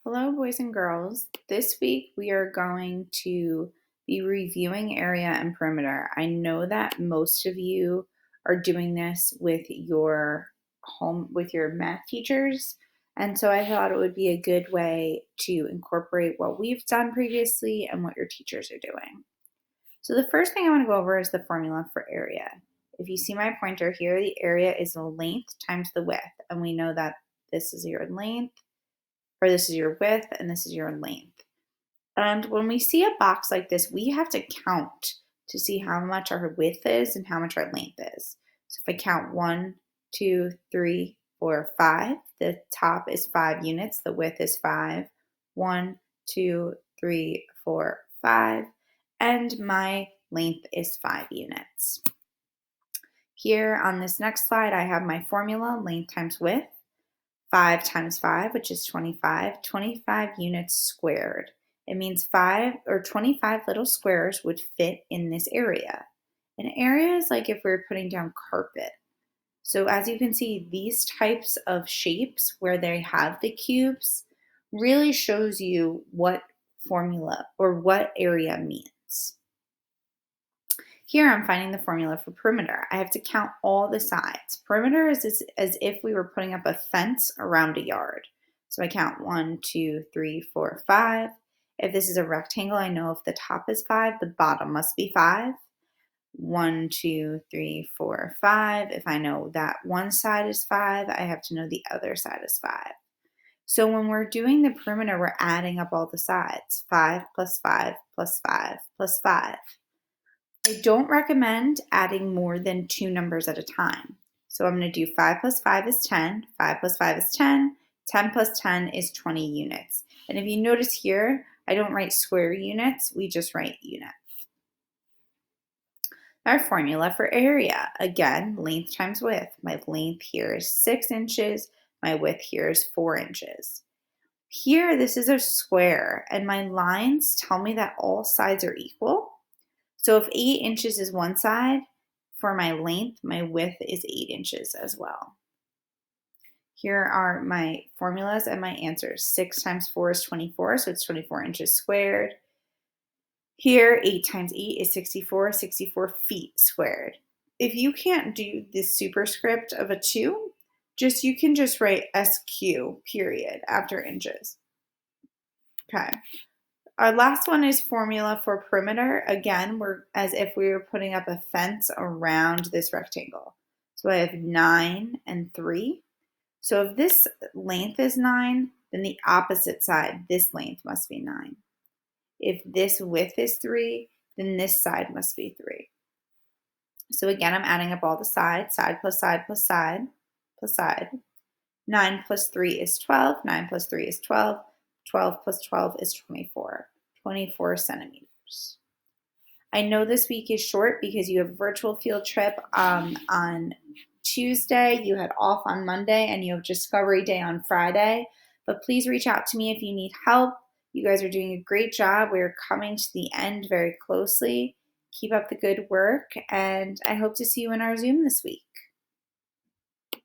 Hello, boys and girls. This week we are going to be reviewing area and perimeter. I know that most of you are doing this with your math teachers, and so I thought it would be a good way to incorporate what we've done previously and what your teachers are doing. So the first thing I want to go over is the formula for area. If you see my pointer here, the area is the length times the width, and we know that this is your length, or this is your width, and this is your length. And when we see a box like this, we have to count to see how much our width is and how much our length is. So if I count 1, 2, 3, 4, 5, the top is 5 units, the width is 5. 1, 2, 3, 4, 5, and my length is 5 units. Here on this next slide, I have my formula, length times width. 5 times 5, which is 25, 25 units squared. It means 25 little squares would fit in this area. An area is like if we were putting down carpet. So as you can see, these types of shapes where they have the cubes really shows you what formula or what area means. Here I'm finding the formula for perimeter. I have to count all the sides. Perimeter is as if we were putting up a fence around a yard. So I count 1, 2, 3, 4, 5. If this is a rectangle, I know if the top is 5, the bottom must be 5. 1, 2, 3, 4, 5. If I know that one side is 5, I have to know the other side is 5. So when we're doing the perimeter, we're adding up all the sides. 5 plus 5 plus 5 plus 5. I don't recommend adding more than 2 numbers at a time. So I'm going to do 5 plus 5 is 10, 5 plus 5 is 10, 10 plus 10 is 20 units. And if you notice here, I don't write square units, we just write units. Our formula for area, again, length times width. My length here is 6 inches, my width here is 4 inches. Here, this is a square, and my lines tell me that all sides are equal. So if 8 inches is one side, for my length, my width is 8 inches as well. Here are my formulas and my answers. 6 times 4 is 24, so it's 24 inches squared. Here, 8 times 8 is 64, 64 feet squared. If you can't do this superscript of a 2, you can just write SQ, period, after inches. Okay. Our last one is formula for perimeter. Again, we're as if we were putting up a fence around this rectangle. So I have 9 and 3. So if this length is 9, then the opposite side, this length must be 9. If this width is 3, then this side must be 3. So again, I'm adding up all the sides, side plus side plus side plus side. 9 plus 3 is 12, 9 plus 3 is 12, 12 plus 12 is 24, 24 centimeters. I know this week is short because you have a virtual field trip on Tuesday, you had off on Monday, and you have Discovery Day on Friday. But please reach out to me if you need help. You guys are doing a great job. We're coming to the end very closely. Keep up the good work, and I hope to see you in our Zoom this week.